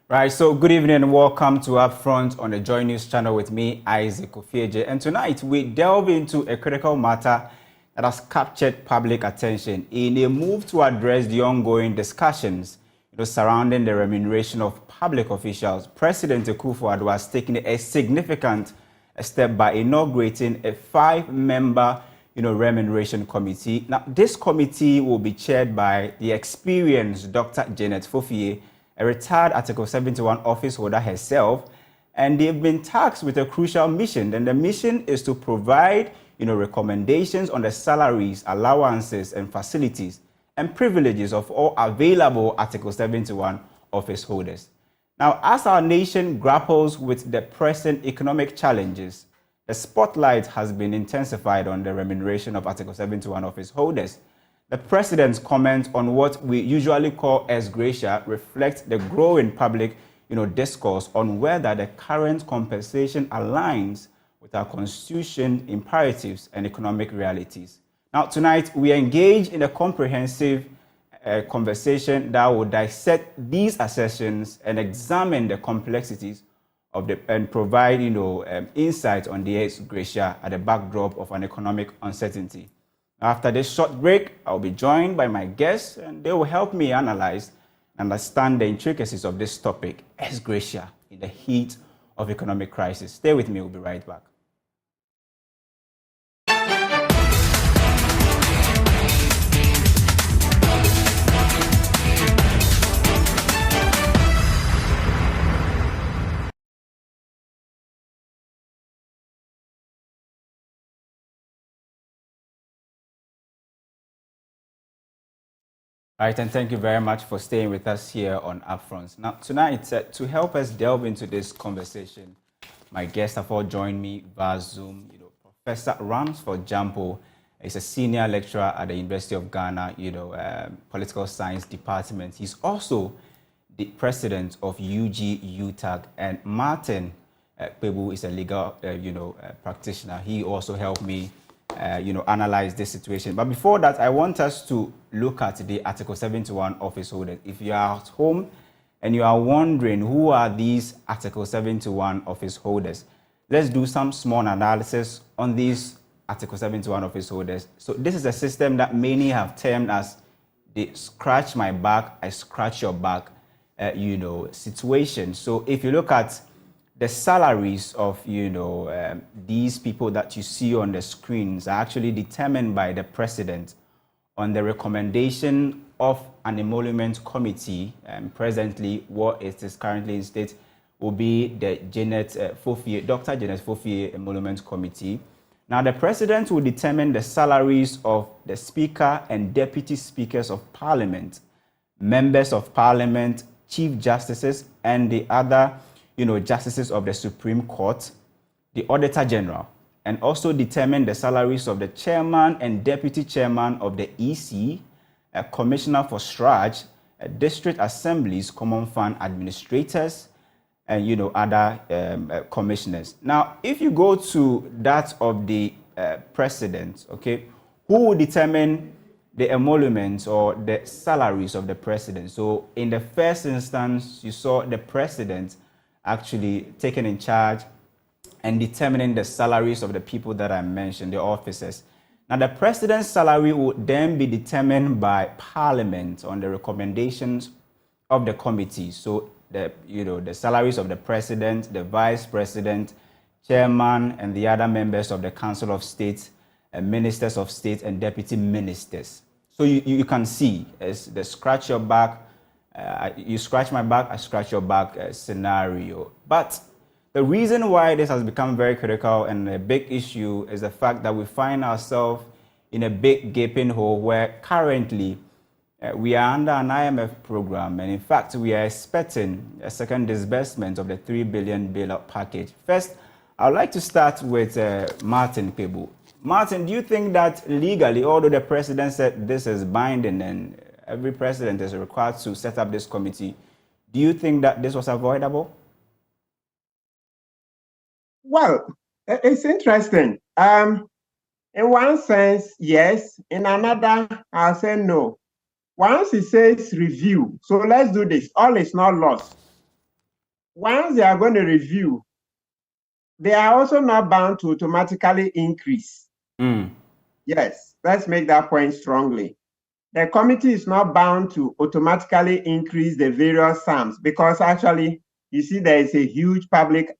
Right, so good evening and welcome to UPfront on the Joy News channel with me, Isaac Kofi Agyei. And tonight we delve into a critical matter that has captured public attention in a move to address the ongoing discussions surrounding the remuneration of public officials. President Kofi Agyei has taken a significant step by inaugurating a 5-member remuneration committee. Now, this committee will be chaired by the experienced Dr. Janet Fofieh, a retired Article 71 office holder herself, and they've been tasked with a crucial mission. And the mission is to provide, recommendations on the salaries, allowances, and facilities and privileges of all available Article 71 office holders. Now, as our nation grapples with the present economic challenges, the spotlight has been intensified on the remuneration of Article 71 office holders. The President's comment on what we usually call as gratia reflects the growing public discourse on whether the current compensation aligns with our Constitution imperatives and economic realities. Now, tonight, we engage in a comprehensive conversation that will dissect these assertions and examine the complexities of and provide insight on the ex gratia at the backdrop of an economic uncertainty. After this short break, I'll be joined by my guests, and they will help me analyze and understand the intricacies of this topic, ex gratia, in the heat of economic crisis. Stay with me, we'll be right back. All right, and thank you very much for staying with us here on UPfront. Now, tonight, to help us delve into this conversation, my guests have all joined me via Zoom. Professor Ramsford Jampo is a senior lecturer at the University of Ghana, Political Science Department. He's also the president of UG-UTAG, and Martin Pebu is a legal, practitioner. He also helped me analyze this situation. But before that, I want us to look at the Article 71 office holders. If you are at home and you are wondering who are these Article 71 office holders, let's do some small analysis on these Article 71 office holders. So this is a system that many have termed as the scratch my back, I scratch your back, situation. So if you look at the salaries of these people that you see on the screens are actually determined by the president on the recommendation of an emolument committee. Presently, what it is currently in state will be the Dr. Janet Fofieh Emolument Committee. Now, the president will determine the salaries of the speaker and deputy speakers of parliament, members of parliament, chief justices, and the other justices of the Supreme Court, the Auditor General, and also determine the salaries of the chairman and deputy chairman of the EC, a commissioner for STRAJ, district assemblies, common fund administrators, and other commissioners. Now, if you go to that of the president, okay, who will determine the emoluments or the salaries of the president? So, in the first instance, you saw the president actually taken in charge and determining the salaries of the people that I mentioned, the officers. Now, the president's salary would then be determined by Parliament on the recommendations of the committee. So, the salaries of the president, the vice president, chairman, and the other members of the Council of State, ministers of state, and deputy ministers. So, you can see as the scratch your back, you scratch my back, I scratch your back scenario. But the reason why this has become very critical and a big issue is the fact that we find ourselves in a big gaping hole where currently we are under an IMF program, and in fact we are expecting a second disbursement of the 3 billion bailout package. First, I would like to start with Martin Pebu. Martin, do you think that legally, although the president said this is binding and every president is required to set up this committee, do you think that this was avoidable? Well, it's interesting. In one sense, yes. In another, I'll say no. Once he says review, so let's do this. All is not lost. once they are going to review, they are also not bound to automatically increase. Yes, let's make that point strongly. The committee is not bound to automatically increase the various sums because actually, you see, there is a huge public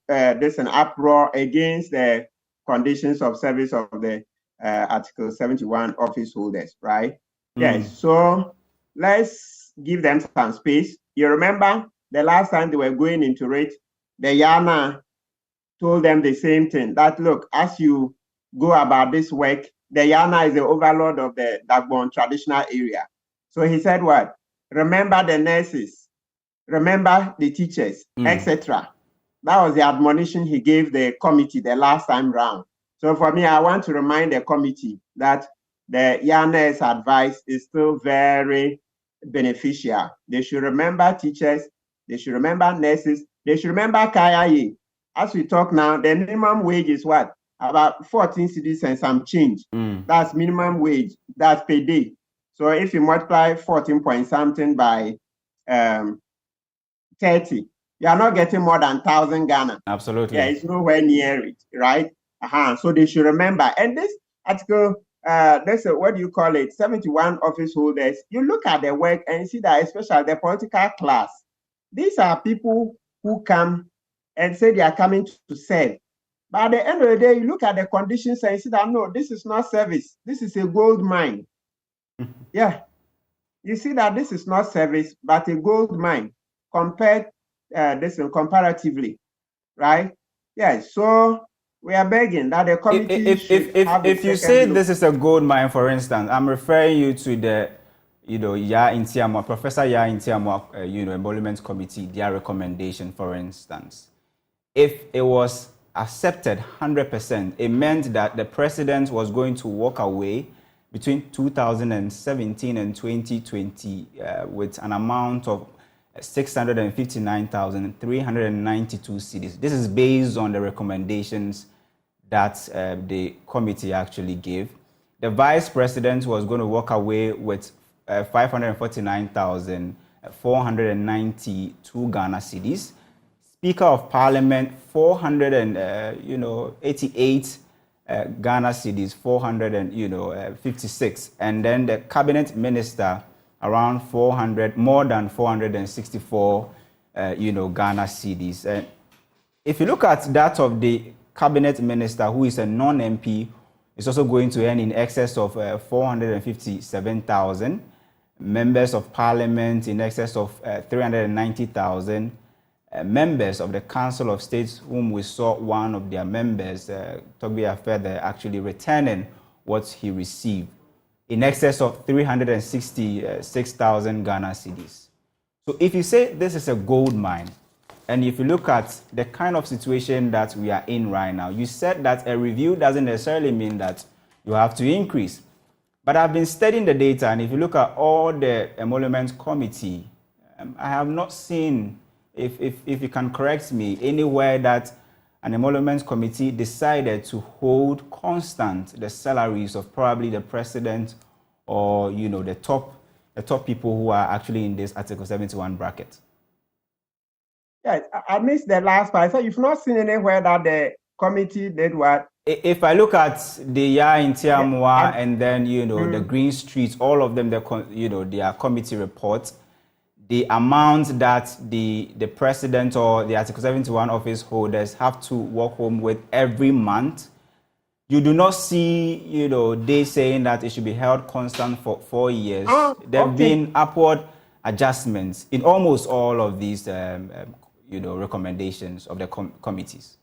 there's an uproar against the conditions of service of the Article 71 office holders, right? Yes, so let's give them some space. You remember the last time they were going into it, the Yana told them the same thing, that look, as you go about this work, the Yana is the overlord of the Dagbon traditional area. So he said what? Remember the nurses, remember the teachers, etc. That was the admonition he gave the committee the last time round. So for me, I want to remind the committee that the Yana's advice is still very beneficial. They should remember teachers, they should remember nurses, they should remember Kayaye. As we talk now, the minimum wage is what? About 14 cedis and some change. That's minimum wage. That's per day. So if you multiply 14 point something by 30, you are not getting more than 1,000 Ghana. Absolutely. Yeah, it's nowhere near it, right? So they should remember. And this article, what do you call it? 71 office holders. You look at their work and see that, especially the political class, these are people who come and say they are coming to serve. But at the end of the day, you look at the conditions and you see that, no, this is not service. This is a gold mine. Yeah. You see that this is not service, but a gold mine compared comparatively, right? Yeah. So we are begging that the committee if you say this is a gold mine, for instance, I'm referring you to the Professor Ya Intiamwa, Emolument Committee, their recommendation, for instance. If it was accepted 100%, it meant that the president was going to walk away between 2017 and 2020 with an amount of 659,392 cedis. This is based on the recommendations that the committee actually gave. The vice president was going to walk away with 549,492 Ghana cedis. Speaker of Parliament, 488 Ghana cedis, 456, and then the cabinet minister around 400, more than 464, Ghana cedis. And if you look at that of the cabinet minister, who is a non-MP, is also going to earn in excess of 457,000. Members of Parliament in excess of 390,000. Members of the Council of States, whom we saw one of their members, Togbi Afede, actually returning what he received, in excess of 366,000 Ghana cedis. So if you say this is a gold mine, and if you look at the kind of situation that we are in right now, you said that a review doesn't necessarily mean that you have to increase. But I've been studying the data, and if you look at all the emolument committee, I have not seen, if you can correct me, anywhere that an emolument committee decided to hold constant the salaries of probably the president or the top people who are actually in this Article 71 bracket. Yeah, I missed the last part. So you've not seen anywhere that the committee did what? If I look at the Ya Intiamwa and then the Green Streets, all of them, their committee reports, the amount that the president or the Article 71 office holders have to walk home with every month, you do not see, they saying that it should be held constant for 4 years. There have been upward adjustments in almost all of these, recommendations of the committees.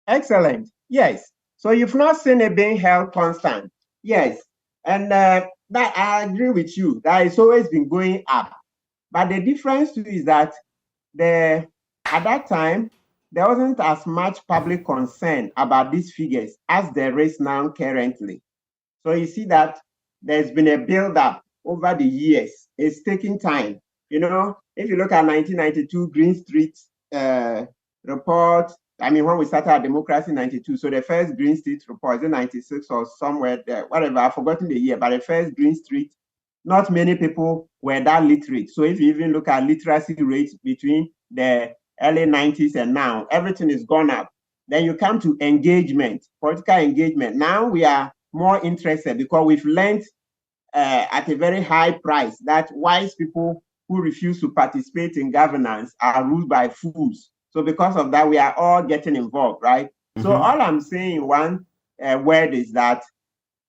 Excellent. Yes. So you've not seen it being held constant. Yes. And that I agree with you. That it's always been going up. But the difference too is that at that time, there wasn't as much public concern about these figures as there is now currently. So you see that there's been a build-up over the years. It's taking time. If you look at 1992 Green Street report, when we started our democracy in 92, so the first Green Street report is in 96 or somewhere there, whatever, I've forgotten the year, but the first Green Street not many people were that literate. So if you even look at literacy rates between the early 90s and now, everything is gone up. Then you come to engagement, political engagement. Now we are more interested because we've learned at a very high price that wise people who refuse to participate in governance are ruled by fools. So because of that, we are all getting involved, right? So all I'm saying in one word is that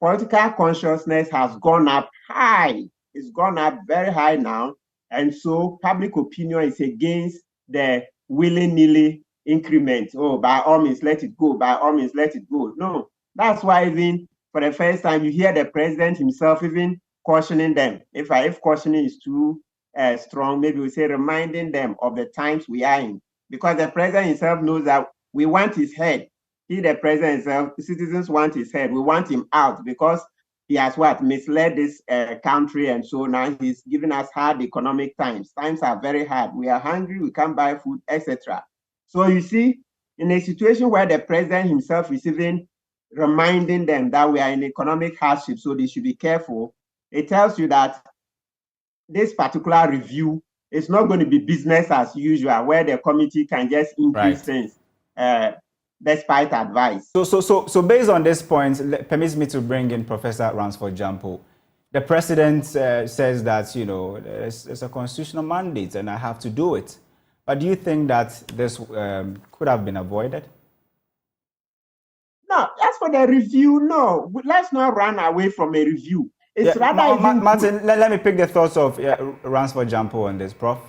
political consciousness has gone up high. It's gone up very high now. And so public opinion is against the willy-nilly increment. Oh, by all means, let it go. By all means, let it go. No, that's why even for the first time, you hear the president himself even cautioning them. If cautioning is too strong, maybe we say reminding them of the times we are in. Because the president himself knows that we want his head. He, the president himself, the citizens want his head. We want him out because he has what? Misled this country. And so now he's giving us hard economic times. Times are very hard. We are hungry, we can't buy food, etc. So you see, in a situation where the president himself is even reminding them that we are in economic hardship, so they should be careful, it tells you that this particular review is not going to be business as usual, where the committee can just increase things despite advice. So based on this point, permits me to bring in Professor Ransford Jampo. The president says that, you know, it's a constitutional mandate and I have to do it. But do you think that this could have been avoided? No, as for the review, no. Let's not run away from a review. It's rather Martin, let me pick the thoughts of Ransford Jampo on this, Prof.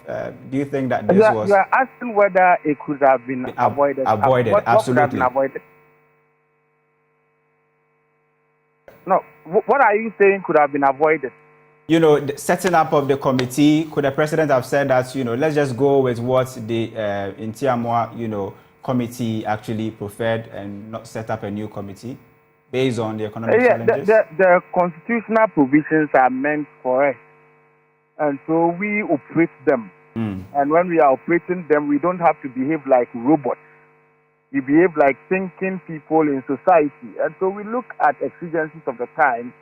Do you think that this was... You are asking whether it could have been avoided. Avoided, what absolutely. Could have been avoided? No, what are you saying could have been avoided? You know, the setting up of the committee, could the president have said that, you know, let's just go with what the Intiamwa, you know, committee actually preferred and not set up a new committee based on the economic challenges? The constitutional provisions are meant for us. And so we operate them. And when we are operating them, we don't have to behave like robots. We behave like thinking people in society. And so we look at exigencies of the time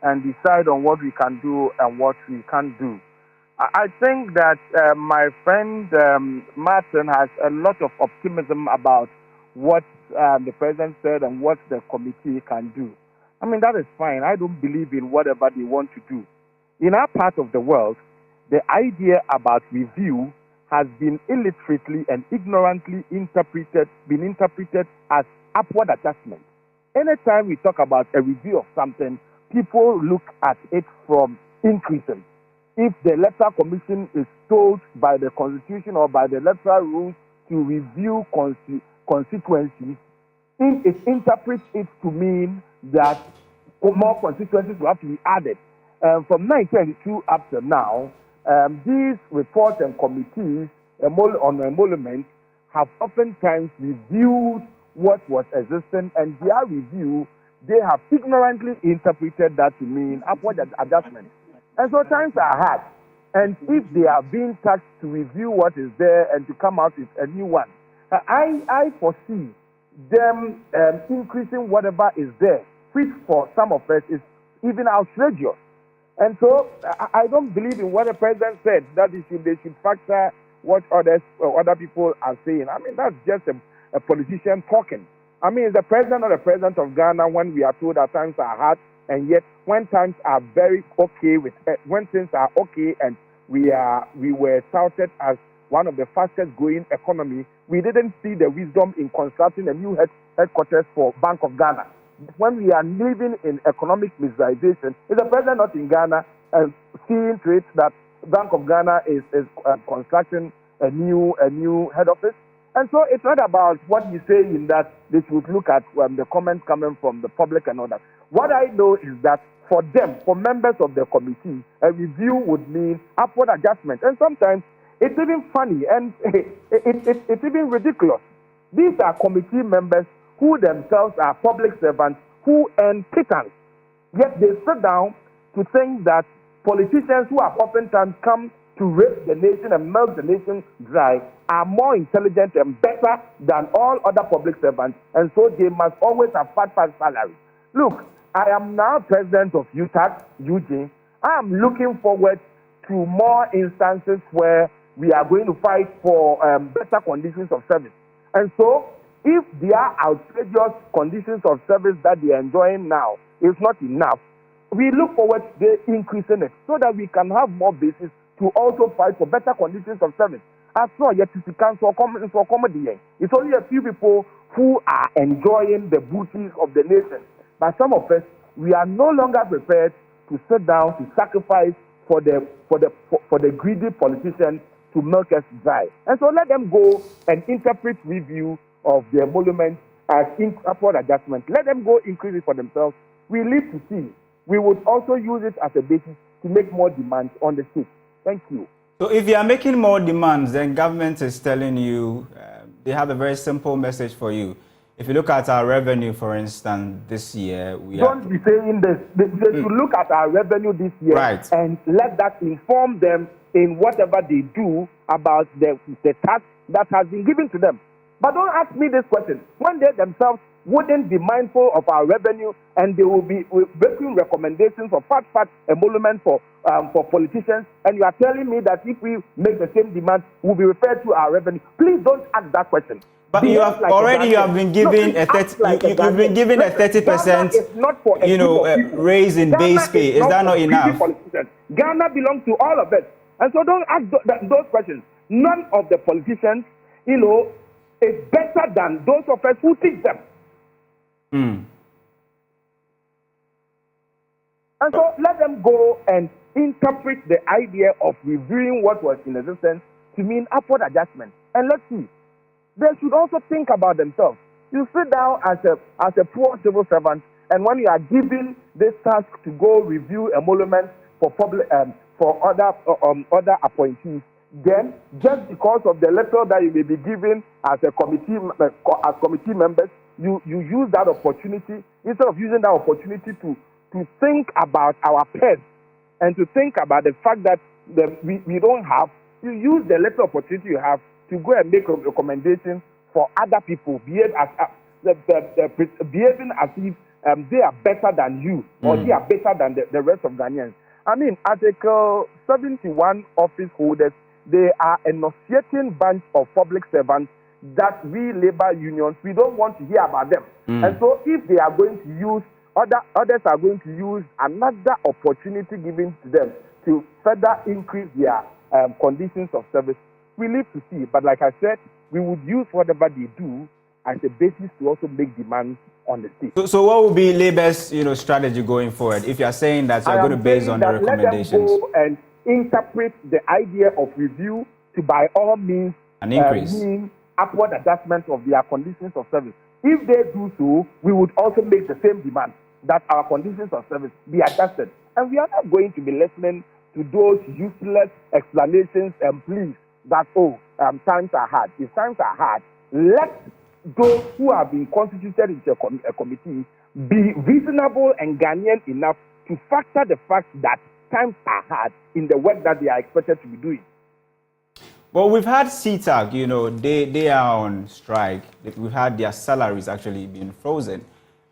and decide on what we can do and what we can't do. I think that my friend Martin has a lot of optimism about what the president said and what the committee can do. I mean, that is fine. I don't believe in whatever they want to do. In our part of the world, the idea about review has been illiterately and ignorantly interpreted as upward adjustment. Anytime we talk about a review of something, people look at it from increasing. If the Electoral Commission is told by the Constitution or by the electoral rules to review constituencies, it interprets it to mean that more constituencies will have to be added. From 1922 up to now, these reports and committees on emolument have oftentimes reviewed what was existing, and their review, they have ignorantly interpreted that to mean upward adjustment. And so times are hard. And if they are being tasked to review what is there and to come out with a new one, I foresee them increasing whatever is there, which for some of us is even outrageous. And so I don't believe in what the president said, that they should factor what other people are saying. I mean, that's just a politician talking. I mean, is the president or the president of Ghana when we are told that times are hard, and yet when times are very okay, when things are okay and we were touted as one of the fastest growing economy, we didn't see the wisdom in constructing a new headquarters for Bank of Ghana. When we are living in economic miserization, is the president not in Ghana and seeing to it that Bank of Ghana is constructing a new head office? And so it's not about what you say in that they should look at the comments coming from the public and all that. What I know is that for them, for members of the committee, a review would mean upward adjustment. And sometimes it's even funny and it's even ridiculous. These are committee members who themselves are public servants who earn pittance. Yet they sit down to think that politicians who have oftentimes come to rape the nation and milk the nation dry are more intelligent and better than all other public servants, and so they must always have fat salaries. Look, I am now president of UTAC, UJ. I'm looking forward to more instances where we are going to fight for better conditions of service. And so, if their outrageous conditions of service that they are enjoying now is not enough, we look forward to increasing it so that we can have more basis to also fight for better conditions of service. As long as it's only a few people who are enjoying the booty of the nation. But some of us, we are no longer prepared to sit down to sacrifice for the greedy politicians to milk us dry. And so let them go and interpret review of the emolument as upward adjustment. Let them go increase it for themselves. We live to see. We would also use it as a basis to make more demands on the state. Thank you. So if you are making more demands, then government is telling you, they have a very simple message for you. If you look at our revenue, for instance, this year, Don't be saying this. They should look at our revenue this year, right, and let that inform them in whatever they do about the task that has been given to them. But don't ask me this question. When they themselves wouldn't be mindful of our revenue, and they will be making recommendations for fat emolument for politicians, and you are telling me that if we make the same demand, we'll be referred to our revenue. Please don't ask that question. But you have already been given a 30%, raise in base pay. Is that not enough? Ghana belongs to all of us, and so don't ask those questions. None of the politicians, is better than those of us who teach them. And so let them go and interpret the idea of reviewing what was in existence to mean upward adjustment. And let's see. They should also think about themselves. You sit down as a poor civil servant, and when you are given this task to go review emoluments for public for other appointees, then just because of the letter that you may be given as a committee members, you use that opportunity instead of using that opportunity to think about our pets and to think about the fact that we don't have. You use the little opportunity you have to go and make a recommendation for other people, behaving as if they are better than you or they are better than the rest of Ghanaians. I mean, Article 71 office holders, they are an associating bunch of public servants that we labor unions, we don't want to hear about them. And so if they are going to use, others are going to use another opportunity given to them to further increase their conditions of service, we live to see. But like I said, we would use whatever they do as a basis to also make demands on the state. So what will be Labour's strategy going forward if you are saying that you are going to base on the recommendations? Let them go and interpret the idea of review to by all means an increase. Mean upward adjustment of their conditions of service. If they do so, we would also make the same demand that our conditions of service be adjusted. And we are not going to be listening to those useless explanations and pleas that, times are hard. If times are hard, let those who have been constituted into a committee be reasonable and Ghanaian enough to factor the fact that times are hard in the work that they are expected to be doing. Well, we've had CTAG, they are on strike. We've had their salaries actually being frozen.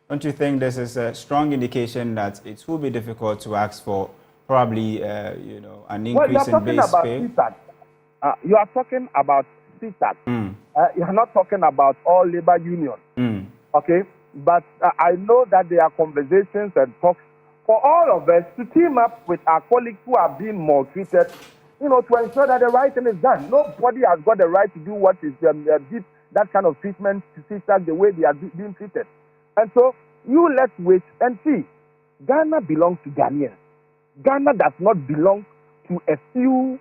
Don't you think this is a strong indication that it will be difficult to ask for probably, an increase in base pay? You are talking about CTAG. You are not talking about all labor unions. Okay? But I know that there are conversations and talks for all of us to team up with our colleagues who are being maltreated, to ensure that the right thing is done. Nobody has got the right to do what is that kind of treatment to CTAG the way they are being treated. And so, let's wait and see. Ghana belongs to Ghanaians. Ghana does not belong to a few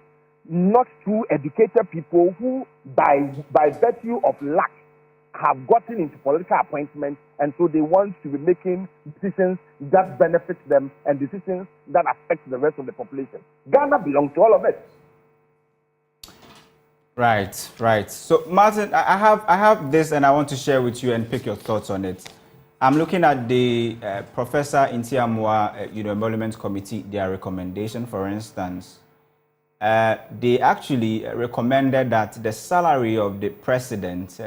not too educated people who, by virtue of luck, have gotten into political appointments, and so they want to be making decisions that benefit them and decisions that affect the rest of the population. Ghana belongs to all of us. Right. So, Martin, I have this, and I want to share with you and pick your thoughts on it. I'm looking at the Professor Intiamwa, Emolument Committee, their recommendation, for instance. They actually recommended that the salary of the president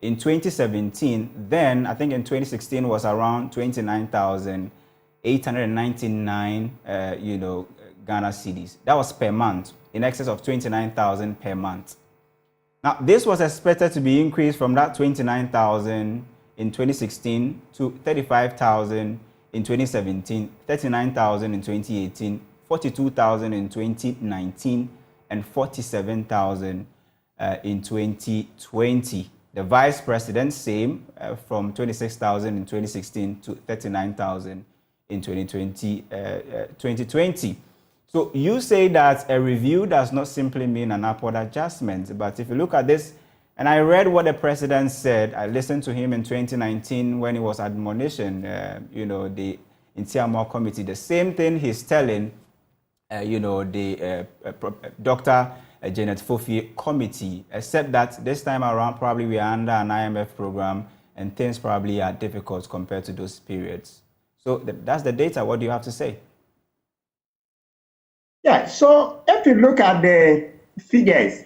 in 2017, then I think in 2016 was around 29,000 899, Ghana cedis. That was per month, in excess of 29,000 per month. Now, this was expected to be increased from that 29,000 in 2016 to 35,000 in 2017, 39,000 in 2018, 42,000 in 2019, and 47,000 in 2020. The vice president, same, from 26,000 in 2016 to 39,000 in 2020. So you say that a review does not simply mean an upward adjustment, but if you look at this, and I read what the president said, I listened to him in 2019 when he was admonishing, the Intiamo committee, the same thing he's telling, Dr. Janet Fofi committee, except that this time around probably we are under an IMF program and things probably are difficult compared to those periods. So that's the data. What do you have to say? Yeah, so if you look at the figures,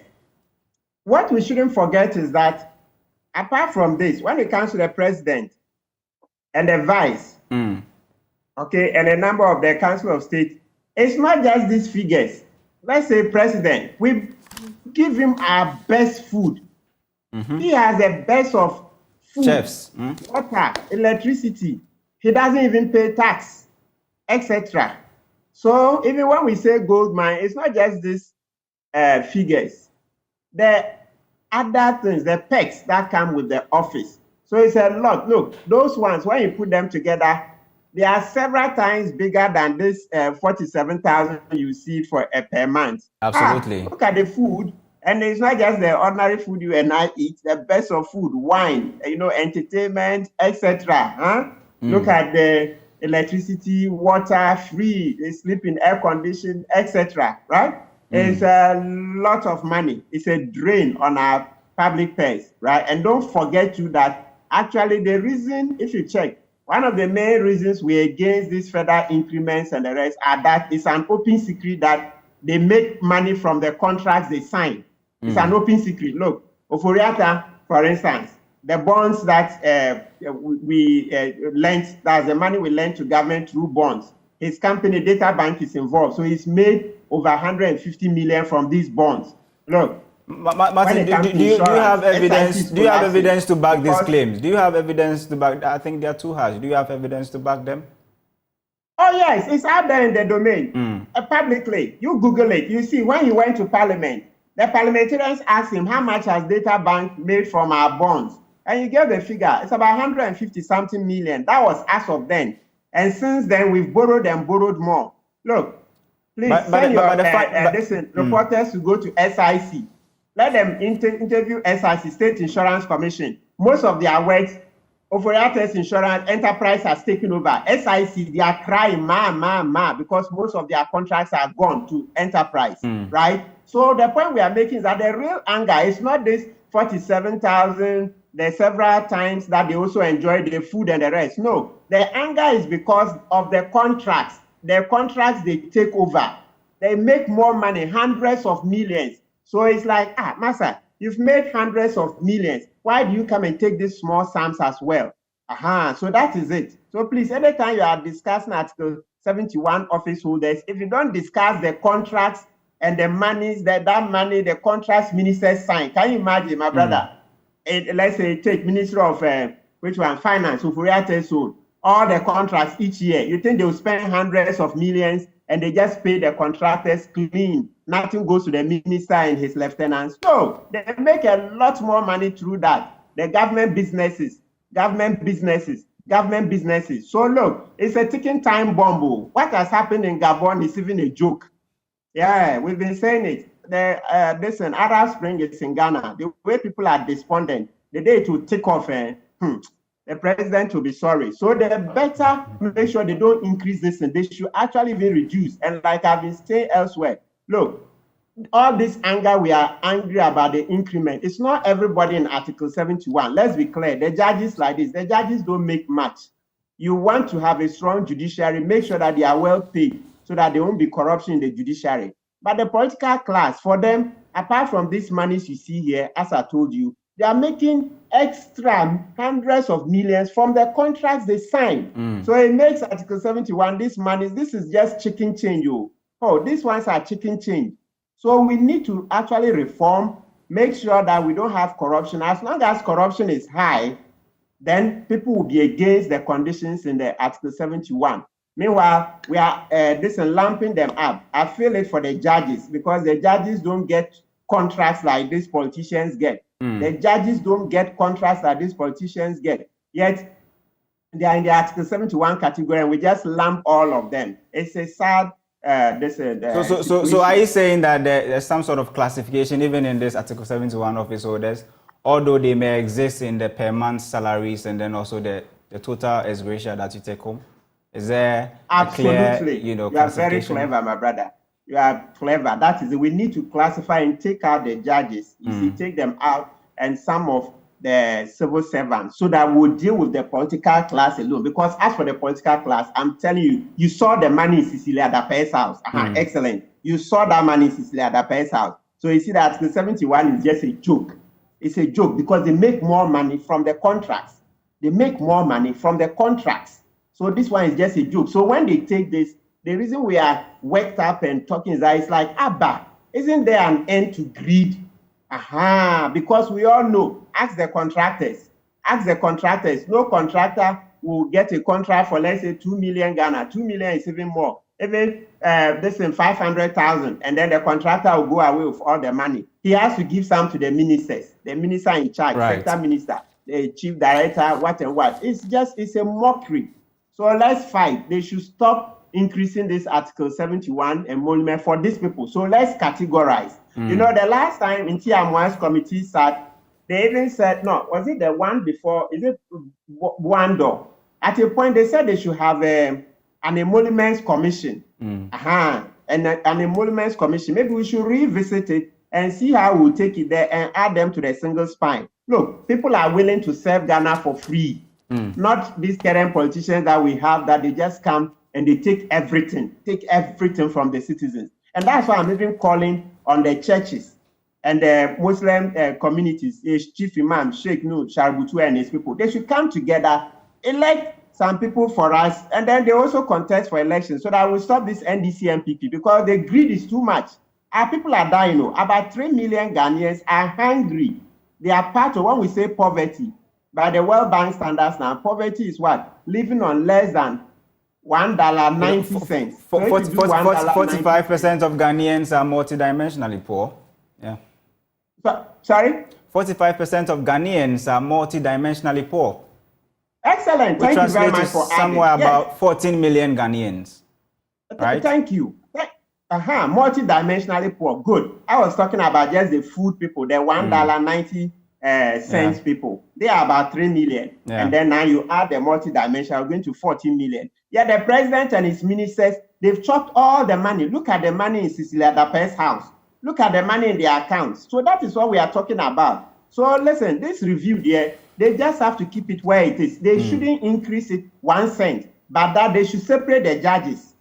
what we shouldn't forget is that apart from this, when it comes to the president and the vice, okay, and a number of the Council of State, it's not just these figures. Let's say president, we give him our best food. He has the best of food, chefs, water, electricity. He doesn't even pay tax, etc. So even when we say gold mine, it's not just these figures. The other things, the perks that come with the office. So it's a lot. Look, those ones, when you put them together, they are several times bigger than this 47,000 you see for per month. Absolutely. Look at the food. And it's not just the ordinary food you and I eat, the best of food, wine, entertainment, etc. Look at the electricity, water, free, they sleep in air conditioning, etc. Right? It's a lot of money. It's a drain on our public purse, right? And don't forget too that actually the reason, if you check, one of the main reasons we're against these federal increments and the rest are that it's an open secret that they make money from the contracts they sign. It's an open secret. Look, Oforiata, for instance, the bonds that we lent, that's the money we lent to government through bonds. His company, Data Bank, is involved. So he's made over 150 million from these bonds. Look, Martin, do you have evidence? Do you have evidence to back these claims? Do you have evidence to back? I think they are too harsh. Do you have evidence to back them? Oh yes, it's out there in the domain publicly. You Google it. You see when he went to Parliament, the parliamentarians asked him how much has Data Bank made from our bonds, and he gave the figure. It's about 150 something million. That was as of then, and since then we've borrowed and borrowed more. Look, please send your reporters to go to SIC. Let them interview SIC, State Insurance Commission. Most of their works, Oforiata's Insurance Enterprise has taken over. SIC, they are crying, because most of their contracts are gone to Enterprise, right? So the point we are making is that the real anger is not this 47,000, the several times that they also enjoy the food and the rest. No, the anger is because of the contracts. The contracts they take over. They make more money, hundreds of millions. So it's like, Massa, you've made hundreds of millions. Why do you come and take these small sums as well? So that is it. So please, anytime you are discussing Article 71 office holders, if you don't discuss the contracts and the monies, that money, the contracts ministers sign, can you imagine, my brother? Let's say take Minister of Finance, Oforiata sold all the contracts each year. You think they will spend hundreds of millions and they just pay the contractors clean? Nothing goes to the minister and his lieutenants. No, they make a lot more money through that. The government businesses. So look, it's a ticking time bomb. What has happened in Gabon is even a joke. Yeah, we've been saying it. Listen, Arab Spring is in Ghana. The way people are despondent, the day it will take off, the president will be sorry. So they better make sure they don't increase this, and they should actually be reduced. And like I've been saying elsewhere, look, all this anger, we are angry about the increment. It's not everybody in Article 71. Let's be clear. The judges like this, the judges don't make much. You want to have a strong judiciary, make sure that they are well paid so that there won't be corruption in the judiciary. But the political class, for them, apart from these monies you see here, as I told you, They are making extra hundreds of millions from the contracts they sign. So it makes Article 71, this money, this is just chicken change. Oh, these ones are chicken change. So we need to actually reform, make sure that we don't have corruption. As long as corruption is high, then people will be against the conditions in the Article 71. Meanwhile, we are lumping them up. I feel it for the judges, because the judges don't get contracts like these politicians get. The judges don't get contracts that these politicians get. Yet, they are in the Article 71 category, and we just lump all of them. It's a sad... So are you saying that there's some sort of classification even in this Article 71 office holders, although they may exist in the per month salaries and then also the total ex gratia that you take home? Is there absolutely a clear, you are very clever, my brother. You are clever. That is, we need to classify and take out the judges. You see, take them out, and some of the civil servants, so that we'll deal with the political class alone. Because as for the political class, I'm telling you, you saw the money in Cecilia Dape's house. Excellent. You saw that money in Cecilia Dape's house. So you see that Article 71 is just a joke. It's a joke because they make more money from the contracts. They make more money from the contracts. So this one is just a joke. So when they take this, the reason we are worked up and talking is that it's like, Abba, isn't there an end to greed? Because we all know, ask the contractors. No contractor will get a contract for, let's say, 2 million Ghana. 2 million is even more. Even this is 500,000, and then the contractor will go away with all the money. He has to give some to the ministers, the minister in charge, sector minister, the chief director, what and what. It's a mockery. So let's fight. They should stop increasing this Article 71 emolument for these people. So let's categorize. You know, the last time in TMY's committee sat, they even said, no, was it the one before? Is it Wando? At a point, they said they should have an emoluments commission. And an emoluments commission. Maybe we should revisit it and see how we'll take it there and add them to the single spine. Look, people are willing to serve Ghana for free. Not these current politicians that we have, that they just come and they take everything from the citizens. And that's why I'm even calling on the churches and the Muslim communities, his chief imam, Sheikh Nur Sharbutu and his people. They should come together, elect some people for us, and then they also contest for elections so that we stop this NDC MPP, because the greed is too much. Our people are dying. About 3 million Ghanaians are hungry. They are part of, when we say poverty, by the World Bank standards now, poverty is what? Living on less than $1.90. 45% of Ghanaians are multidimensionally poor. Yeah. Sorry? 45% of Ghanaians are multidimensionally poor. Excellent. Thank you very much for adding. Somewhere about 14 million Ghanaians. Right? Thank you. Multidimensionally poor. Good. I was talking about just the food people, the $1.90 people. They are about 3 million. And then now you add the multidimensional, going to 14 million. The president and his ministers, they've chopped all the money. Look at the money in Cecilia Dape's house. Look at the money in their accounts. So that is what we are talking about. So listen, this review there, they just have to keep it where it is. They shouldn't increase it 1 cent, but that they should separate the judges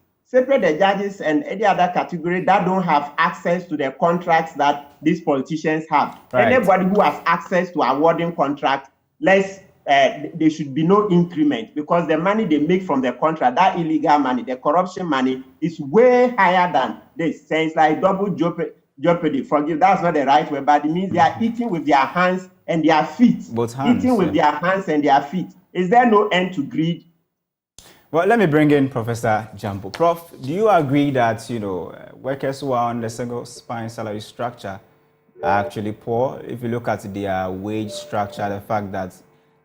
and any other category that don't have access to the contracts that these politicians have. Anybody who has access to awarding contracts, there should be no increment, because the money they make from the contract, that illegal money, the corruption money, is way higher than this. So it's like double jeopardy. Forgive, that's not the right word, but it means they are eating with their hands and their feet. Both hands. Eating with their hands and their feet. Is there no end to greed? Well, let me bring in Professor Jambo. Prof, do you agree that, workers who are on the single spine salary structure are actually poor? If you look at their wage structure, the fact that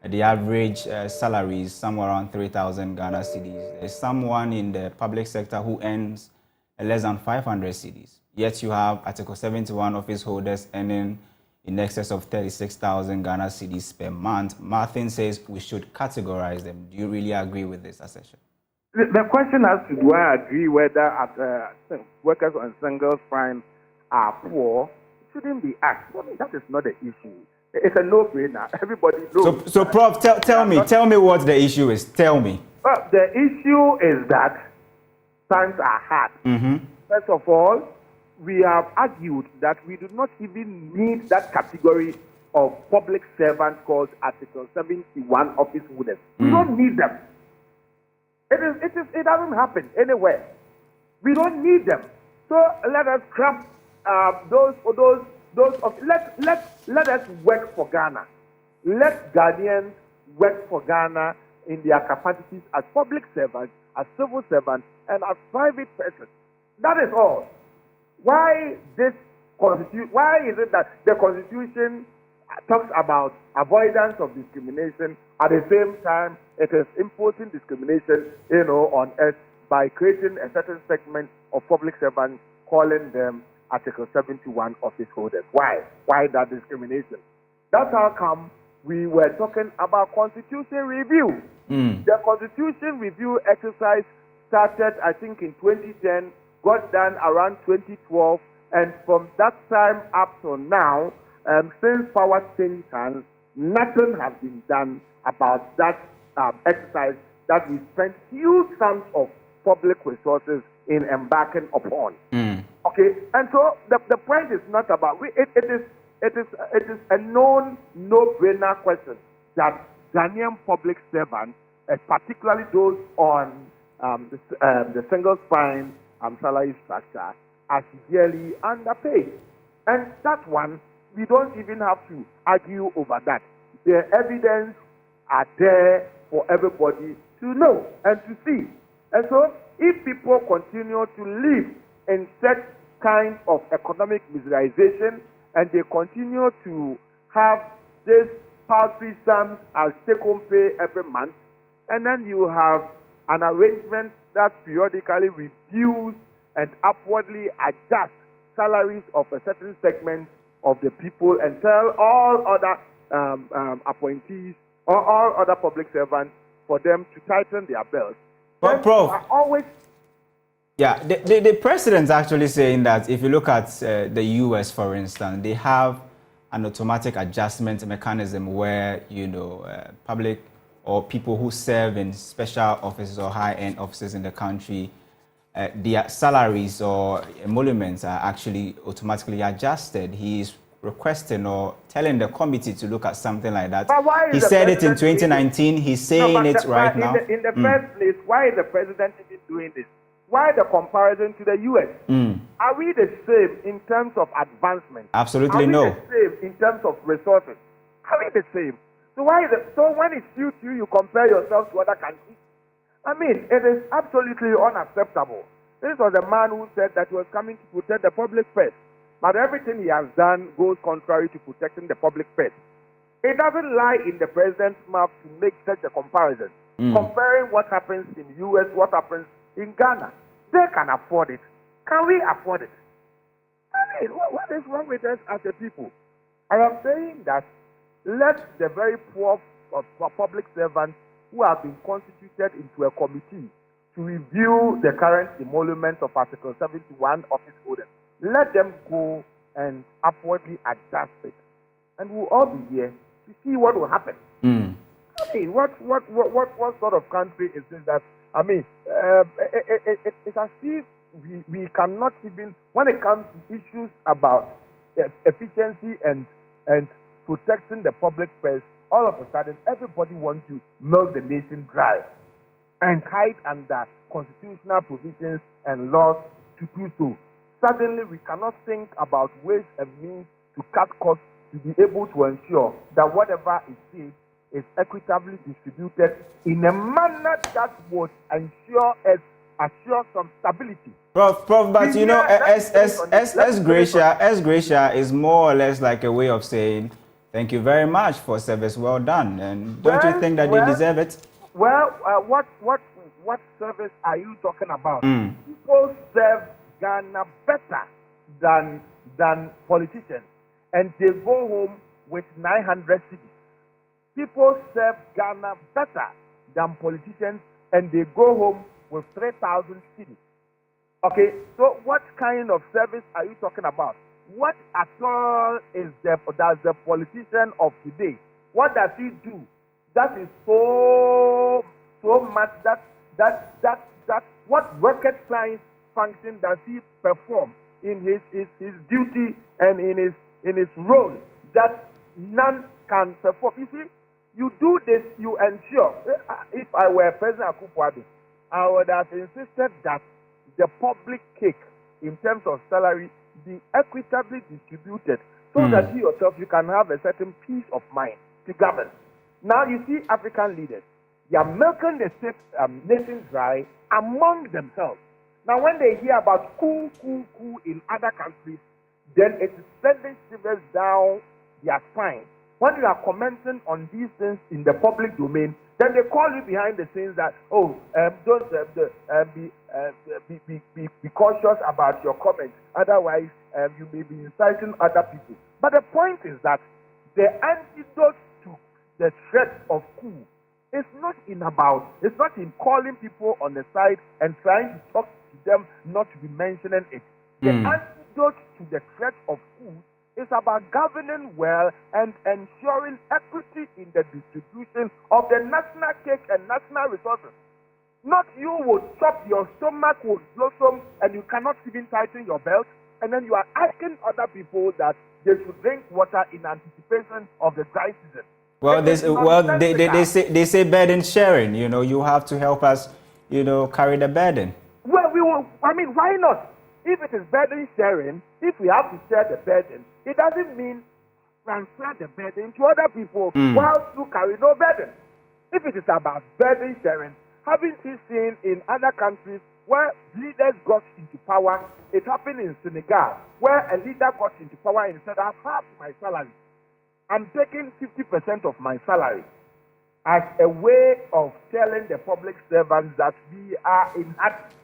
the average salary is somewhere around 3,000 Ghana cedis. There's someone in the public sector who earns less than 500 cedis. Yet you have Article 71 office holders earning in excess of 36,000 Ghana cedis per month. Martin says we should categorize them. Do you really agree with this assertion? The question as to do I agree whether workers on single spine are poor shouldn't be asked. That is not the issue. It's a no-brainer. Everybody knows. So Prof, tell me what the issue is. Tell me. Well, the issue is that times are hard. First of all, we have argued that we do not even need that category of public servants called Article 71 office holders. We don't need them. It doesn't happen anywhere. We don't need them. So let us scrap let us work for Ghana. Let Ghanaians work for Ghana in their capacities as public servants, as civil servants, and as private persons. That is all. Why is it that the Constitution talks about avoidance of discrimination, at the same time it is imposing discrimination, on us by creating a certain segment of public servants, calling them Article 71 office holders? Why? Why that discrimination? That's how come we were talking about constitution review. The constitution review exercise started, I think, in 2010, got done around 2012, and from that time up to now, since power changed hands, nothing has been done about that exercise that we spent huge sums of public resources in embarking upon. Okay, and so the point is not about it is a known no-brainer question that Ghanaian public servants, particularly those on the single spine salary structure, are severely underpaid, and that one we don't even have to argue over that. The evidence are there for everybody to know and to see. And so, if people continue to live in such kind of economic miserization, and they continue to have this paltry sums as take-home pay every month, and then you have an arrangement that periodically reviews and upwardly adjusts salaries of a certain segment of the people, and tell all other appointees or all other public servants for them to tighten their belts. But Prof, the president's actually saying that if you look at the US, for instance, they have an automatic adjustment mechanism where, public or people who serve in special offices or high-end offices in the country, their salaries or emoluments are actually automatically adjusted. He is requesting or telling the committee to look at something like that. He said it in 2019. He's saying it right now. In the first place, why is the president even doing this? Why the comparison to the U.S.? Are we the same in terms of advancement? Absolutely no. Are we the same in terms of resources? Are we the same? So when it suits you, you compare yourself to other countries? I mean, it is absolutely unacceptable. This was a man who said that he was coming to protect the public purse, but everything he has done goes contrary to protecting the public purse. It doesn't lie in the president's mouth to make such a comparison, comparing what happens in the U.S., what happens in Ghana. They can afford it. Can we afford it? I mean, what is wrong with us as a people? I am saying that let the very poor public servants who have been constituted into a committee to review the current emolument of Article 71 office holders, let them go and upwardly adjust it. And we'll all be here to see what will happen. I mean, what sort of country is this that, I mean, it's as if we cannot even, when it comes to issues about efficiency and protecting the public purse, all of a sudden everybody wants to milk the nation dry and hide under constitutional provisions and laws to do so. Suddenly we cannot think about ways and means to cut costs to be able to ensure that whatever is paid is equitably distributed in a manner that would assure some stability. Prof, but you know, as gratia is more or less like a way of saying, thank you very much for service well done. And don't you think that they deserve it? Well, what service are you talking about? People serve Ghana better than politicians, and they go home with 900 cedis. People serve Ghana better than politicians, and they go home with 3,000 cedis. Okay, so what kind of service are you talking about? What at all does the politician of today, what does he do that is so much that what rocket science function does he perform in his duty and in his role that none can perform. You see, you do this, you ensure. If I were President Akufo Agyei, I would have insisted that the public cake, in terms of salary, be equitably distributed so that you yourself, you can have a certain peace of mind to govern. Now you see African leaders, they are milking the nations dry among themselves. Now when they hear about coup in other countries, then it is sending shivers down their spine. When you are commenting on these things in the public domain, then they call you behind the scenes that, don't be cautious about your comments. Otherwise, you may be inciting other people. But the point is that the antidote to the threat of coup is not in calling people on the side and trying to talk to them not to be mentioning it. The antidote to the threat of coup is about governing well and ensuring equity in the distribution of the national cake and national resources. Not you would chop, your stomach would blossom, and you cannot even tighten your belt, and then you are asking other people that they should drink water in anticipation of the dry season. Well, they say burden sharing. You know, you have to help us, carry the burden. Well, why not? If it is burden sharing, if we have to share the burden, it doesn't mean transfer the burden to other people whilst you carry no burden. If it is about burden sharing, haven't you seen in other countries where leaders got into power? It happened in Senegal, where a leader got into power and said, I've half my salary. I'm taking 50% of my salary as a way of telling the public servants that we are in action.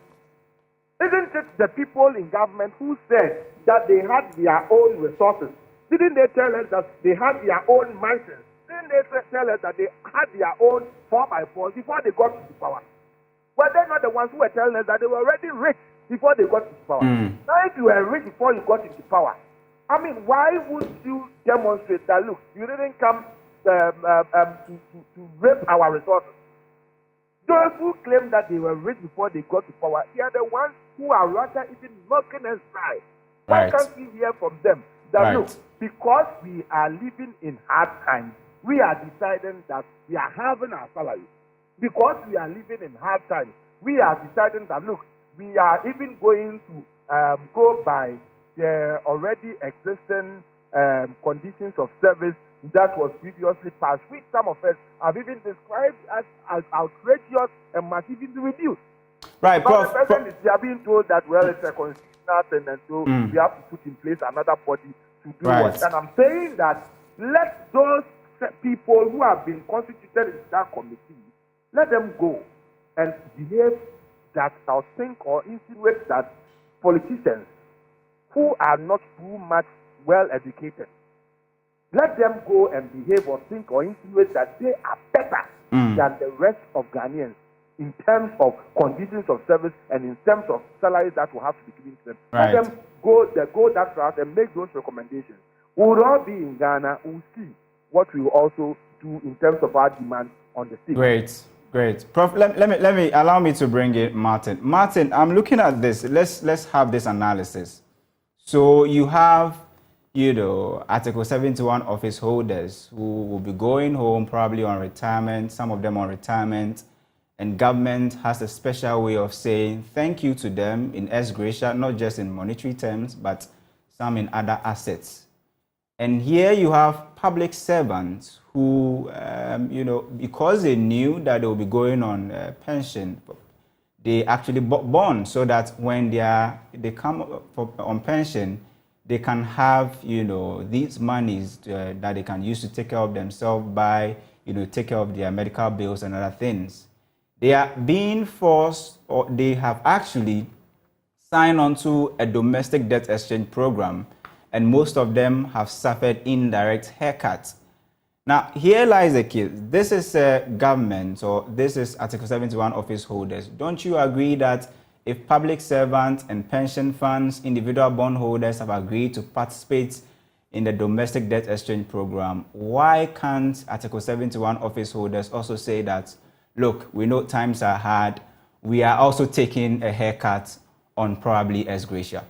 Isn't it the people in government who said that they had their own resources? Didn't they tell us that they had their own mansions? Didn't they tell us that they had their own 4x4s before they got into power? Were they not the ones who were telling us that they were already rich before they got into power? Now, if you were rich before you got into power, why would you demonstrate that, look, you didn't come to rape our resources? Those who claim that they were rich before they got to power, they are the ones who are rather even milking us dry. Why can't we hear from them that, look, because we are living in hard times, we are deciding that we are having our salary. Because we are living in hard times, we are deciding that, look, we are even going to go by the already existing conditions of service that was previously passed, which some of us have even described as outrageous and must even be reduced. Right, but Prof. the president is being told that, well, it's a constitutional thing, and so we have to put in place another body to do what. And I'm saying that let those people who have been constituted in that committee, let them go and behave that or think or insinuate that politicians who are not too much well educated, let them go and behave or think or insinuate that they are better than the rest of Ghanaians in terms of conditions of service and in terms of salaries that will have to be given to them. Let them go that route and make those recommendations. We will all be in Ghana. We will see what we will also do in terms of our demand on the stage. Great. Prof, let me allow me to bring in Martin. Martin, I'm looking at this. Let's have this analysis. So you have, Article 71 office holders who will be going home probably on retirement, some of them on retirement, and government has a special way of saying thank you to them in ex gratia, not just in monetary terms, but some in other assets. And here you have public servants who, because they knew that they will be going on pension, they actually bought bonds so that when they come on pension, they can have, these monies that they can use to take care of themselves by, take care of their medical bills and other things. They are being forced, or they have actually signed on to a domestic debt exchange program, and most of them have suffered indirect haircuts. Now, here lies the key. This is a government, or this is Article 71 office holders. Don't you agree that if public servants and pension funds, individual bondholders have agreed to participate in the domestic debt exchange program, why can't Article 71 office holders also say that, look, we know times are hard, we are also taking a haircut on probably ex gratia?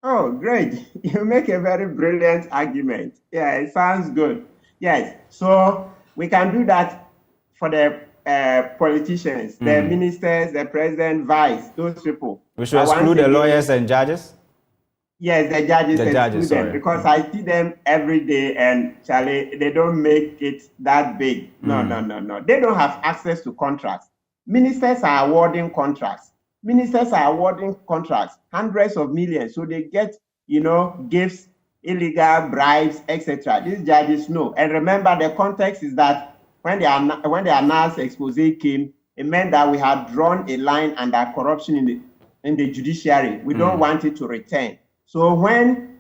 Oh, great. You make a very brilliant argument. Yeah, it sounds good. Yes. So we can do that for the politicians, the ministers, the president, vice, those people. We should exclude the lawyers and judges? Yes, the judges exclude them sorry. because I see them every day and Charlie, they don't make it that big. No. They don't have access to contracts. Ministers are awarding contracts. Ministers are awarding contracts, hundreds of millions. So they get, gifts, illegal bribes, etc. These judges know. And remember, the context is that when the announced expose came, it meant that we had drawn a line under corruption in the judiciary. We don't want it to return. So when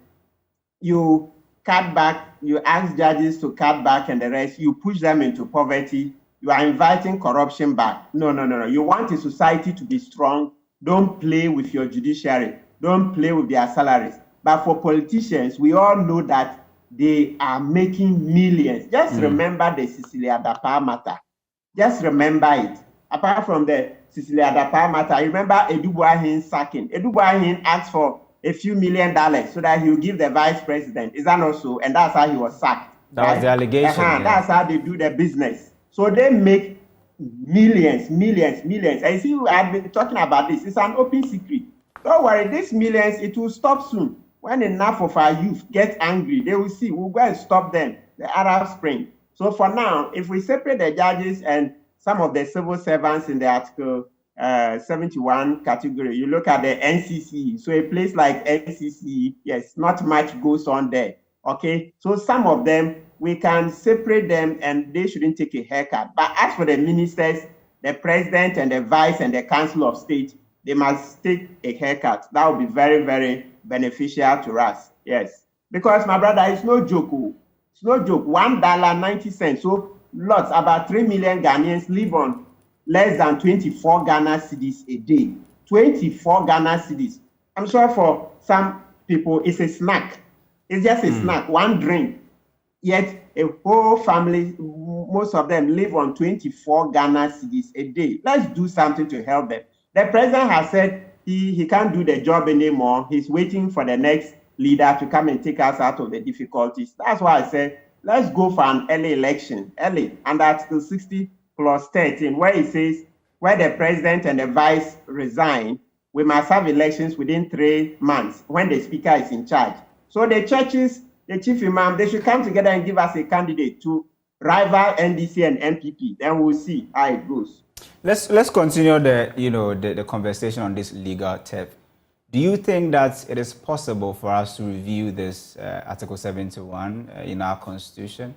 you cut back, you ask judges to cut back and the rest, you push them into poverty, you are inviting corruption back. No. You want a society to be strong. Don't play with your judiciary. Don't play with their salaries. But for politicians, we all know that they are making millions. Just remember the Cecilia Dapa matter. Just remember it. Apart from the Cecilia Dapa matter, I remember Edubuahin sacking. Edubuahin asked for a few $1 million so that he will give the vice president. Is that not so? And that's how he was sacked. That was the allegation. Yeah. That's how they do their business. So they make millions. And see, I've been talking about this. It's an open secret. Don't worry, these millions, it will stop soon. When enough of our youth get angry, they will see. We'll go and stop them, the Arab Spring. So for now, if we separate the judges and some of the civil servants in the Article 71 category, you look at the NCC. So a place like NCC, yes, not much goes on there. Okay, so some of them, we can separate them and they shouldn't take a haircut. But as for the ministers, the president and the vice and the council of state, they must take a haircut. That would be very, very beneficial to us. Yes, because my brother, it's no joke. It's no joke. $1.90. So lots, about 3 million Ghanaians live on less than 24 Ghana cedis a day. 24 Ghana cedis. I'm sure for some people it's a snack. It's just a snack, one drink. Yet a whole family, most of them live on 24 Ghana cedis a day. Let's do something to help them. The president has said he can't do the job anymore. He's waiting for the next leader to come and take us out of the difficulties. That's why I said, let's go for an early election, under Article 60 plus 13, where it says, where the president and the vice resign, we must have elections within 3 months when the speaker is in charge. So the churches, the chief imam, they should come together and give us a candidate to rival NDC and MPP. Then we'll see how it goes. Let's continue the conversation on this legal theft. Do you think that it is possible for us to review this Article 71 in our Constitution?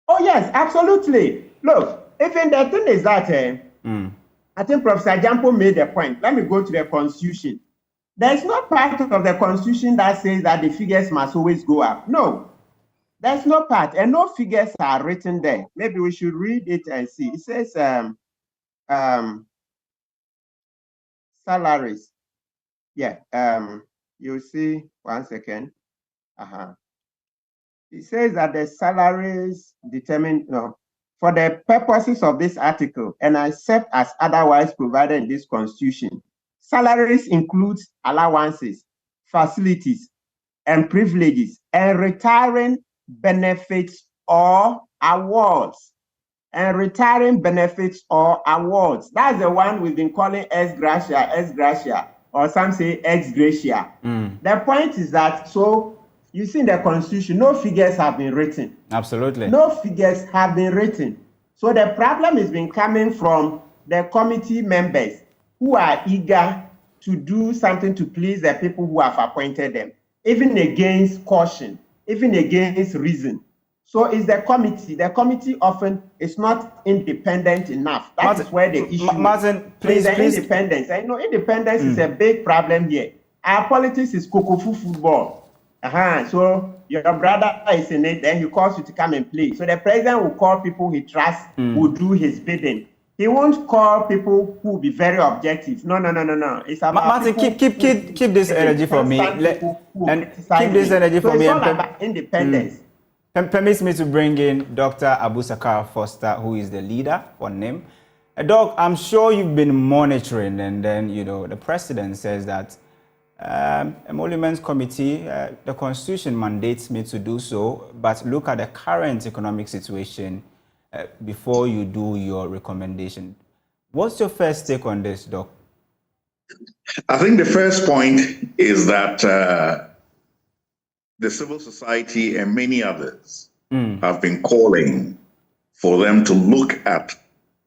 Oh, yes, absolutely. Look, even the thing is that I think Professor Jampo made a point. Let me go to the Constitution. There's no part of the Constitution that says that the figures must always go up. No, there's no part, and no figures are written there. Maybe we should read it and see. It says salaries. Yeah, you see, 1 second. It says that the salaries determined for the purposes of this article and except as otherwise provided in this Constitution. Salaries include allowances, facilities, and privileges, and retiring benefits or awards. And retiring benefits or awards. That's the one we've been calling ex gratia, or some say ex gratia. The point is that, so you see in the Constitution, no figures have been written. Absolutely. No figures have been written. So the problem has been coming from the committee members who are eager to do something to please the people who have appointed them, even against caution, even against reason. So it's the committee. The committee often is not independent enough. That is where the issue Martin, please. Independence. I know independence is a big problem here. Our politics is kokofu football. So your brother is in it, then he calls you to come and play. So the president will call people he trusts, who do his bidding. He won't call people who will be very objective. No. It's about Martin, keep this energy for me. And keep this energy for me. It's all about independence. Permits me to bring in Dr. Abu Sakara Foster, who is the leader for NIM. Doc, I'm sure you've been monitoring, and then, the president says that Emoluments Committee, the Constitution mandates me to do so, but look at the current economic situation before you do your recommendation. What's your first take on this, Doc? I think the first point is that the civil society and many others have been calling for them to look at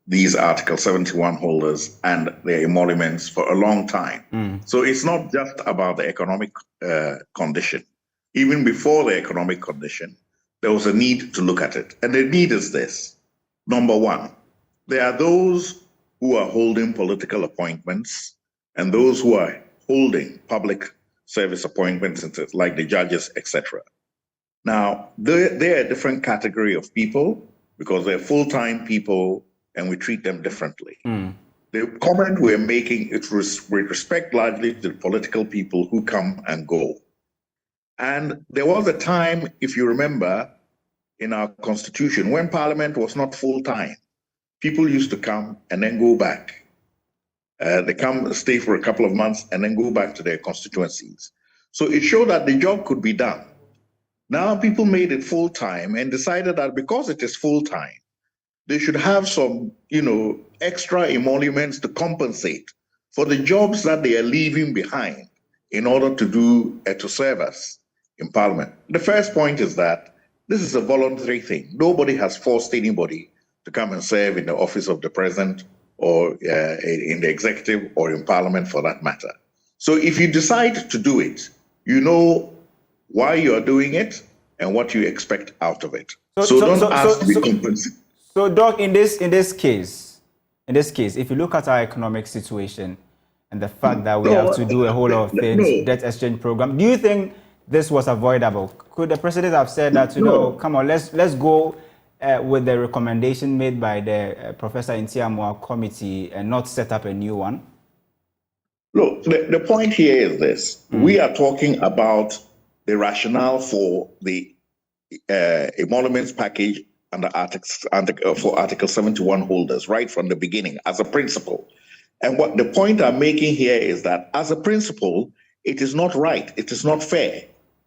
these Article 71 holders and their emoluments for a long time. So it's not just about the economic condition. Even before the economic condition, there was a need to look at it. And the need is this. Number one, there are those who are holding political appointments and those who are holding public service appointments, like the judges, etc. Now, they're a different category of people because they're full-time people and we treat them differently. The comment we're making is with respect largely to the political people who come and go. And there was a time, if you remember, in our constitution, when Parliament was not full-time, people used to come and then go back. They come, stay for a couple of months, and then go back to their constituencies. So it showed that the job could be done. Now people made it full-time and decided that because it is full-time, they should have some, extra emoluments to compensate for the jobs that they are leaving behind in order to serve us in Parliament. The first point is that this is a voluntary thing. Nobody has forced anybody to come and serve in the office of the president or in the executive or in Parliament for that matter. So if you decide to do it, you know why you're doing it and what you expect out of it. So don't ask to be compensated. So, Doc, in this case, if you look at our economic situation and the fact that we have to do a whole lot of things, debt exchange program, do you think this was avoidable? Could the president have said that, come on, let's go with the recommendation made by the Professor Intiamwa committee and not set up a new one? Look, the point here is this. We are talking about the rationale for the emoluments package under for Article 71 holders right from the beginning as a principle. And what the point I'm making here is that as a principle, it is not right. It is not fair.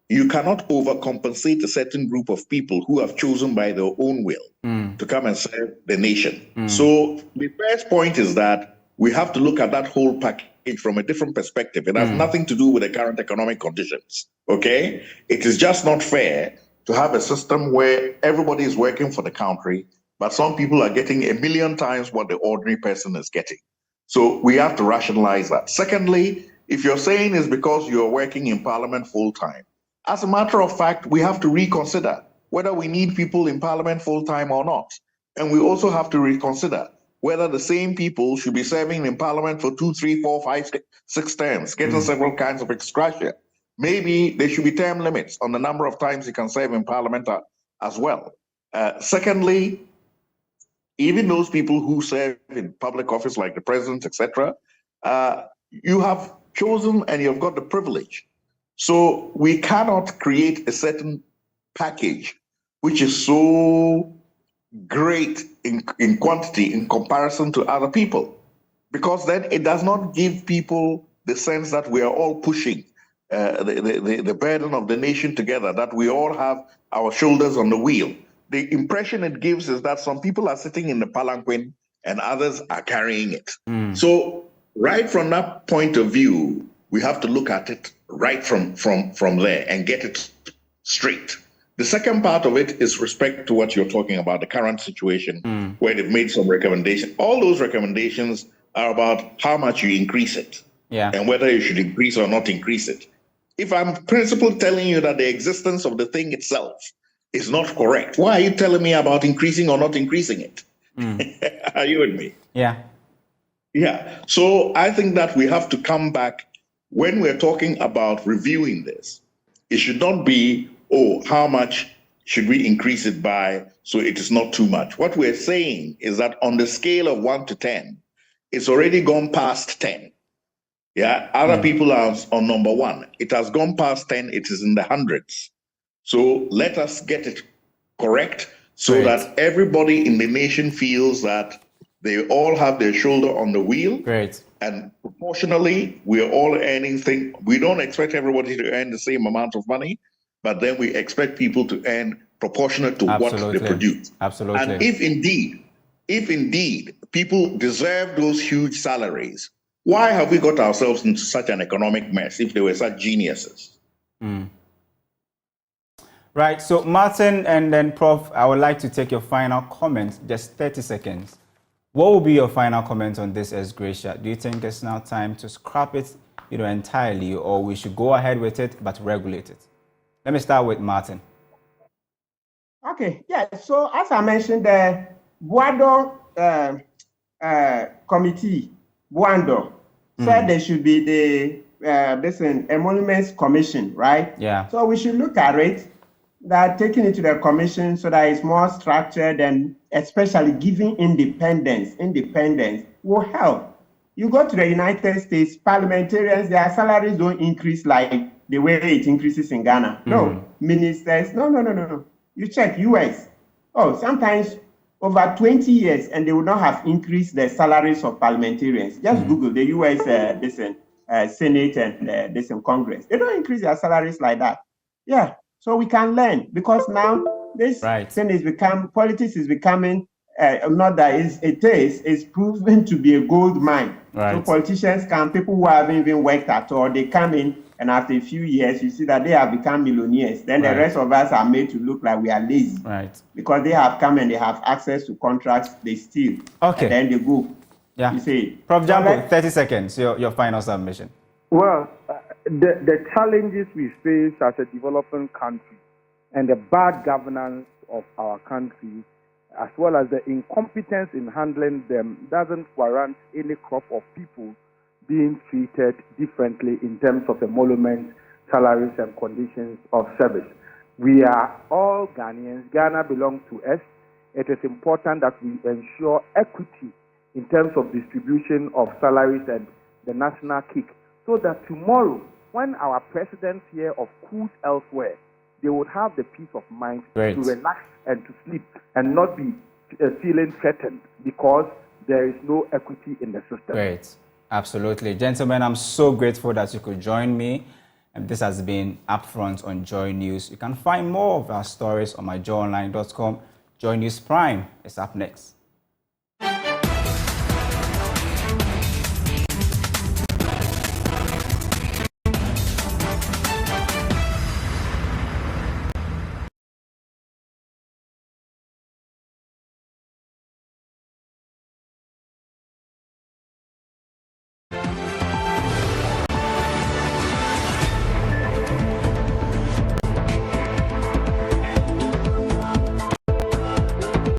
You cannot overcompensate a certain group of people who have chosen by their own will to come and serve the nation. So the first point is that we have to look at that whole package from a different perspective. It has nothing to do with the current economic conditions, okay? It is just not fair to have a system where everybody is working for the country, but some people are getting 1 million times what the ordinary person is getting. So we have to rationalize that. Secondly, if you're saying it's because you're working in Parliament full-time, as a matter of fact, we have to reconsider whether we need people in Parliament full-time or not. And we also have to reconsider whether the same people should be serving in Parliament for 2, 3, 4, 5, 6 terms, getting several kinds of extraction. Maybe there should be term limits on the number of times you can serve in Parliament as well. Secondly, even those people who serve in public office like the president, etc., you have chosen and you've got the privilege. So we cannot create a certain package which is so great in quantity in comparison to other people, because then it does not give people the sense that we are all pushing the burden of the nation together, that we all have our shoulders on the wheel. The impression it gives is that some people are sitting in the palanquin and others are carrying it. So right from that point of view, we have to look at it right from there and get it straight. The second part of it is respect to what you're talking about, the current situation where they've made some recommendations. All those recommendations are about how much you increase it and whether you should increase or not increase it. If I'm principally telling you that the existence of the thing itself is not correct, why are you telling me about increasing or not increasing it? Are you with me? Yeah. So I think that we have to come back when we're talking about reviewing this. It should not be, how much should we increase it by so it is not too much? What we're saying is that on the scale of 1 to 10, it's already gone past 10. Other people are on number 1. It has gone past 10. It is in the hundreds. So let us get it correct so that everybody in the nation feels that they all have their shoulder on the wheel. Great. And proportionally, we are all earning things. We don't expect everybody to earn the same amount of money, but then we expect people to earn proportionate to what they produce. Absolutely. And if indeed people deserve those huge salaries, why have we got ourselves into such an economic mess if they were such geniuses? Right. So Martin and then Prof, I would like to take your final comments, just 30 seconds. What will be your final comment on this as gratia? Do you think it's now time to scrap it, entirely, or we should go ahead with it but regulate it? Let me start with Martin. Okay, yeah. So as I mentioned, the Buando committee, Buando, said there should be the emoluments commission, right? Yeah. So we should look at it, that taking it to the commission so that it's more structured, and especially giving independence will help. You go to the United States, parliamentarians, their salaries don't increase like the way it increases in Ghana. No, ministers, no. You check US. Oh, sometimes over 20 years, and they would not have increased the salaries of parliamentarians. Just Google the US Senate and Congress. They don't increase their salaries like that. Yeah. So we can learn, because now this thing is politics is becoming, not that it's proven to be a gold mine. Right. So politicians people who haven't even worked at all, they come in, and after a few years, you see that they have become millionaires. Then the rest of us are made to look like we are lazy. Right. Because they have come and they have access to contracts, they steal. Okay. And then they go. Yeah. You see. Prof. Jambo, 30 seconds, your final submission. Well, the challenges we face as a developing country and the bad governance of our country, as well as the incompetence in handling them, doesn't warrant any crop of people being treated differently in terms of emoluments, salaries, and conditions of service. We are all Ghanaians. Ghana belongs to us. It is important that we ensure equity in terms of distribution of salaries and the national kick, so that tomorrow, when our presidents hear of coups elsewhere, they would have the peace of mind to relax and to sleep and not be feeling threatened because there is no equity in the system. Great. Absolutely. Gentlemen, I'm so grateful that you could join me. And this has been Upfront on Joy News. You can find more of our stories on myjoyonline.com. Joy News Prime is up next.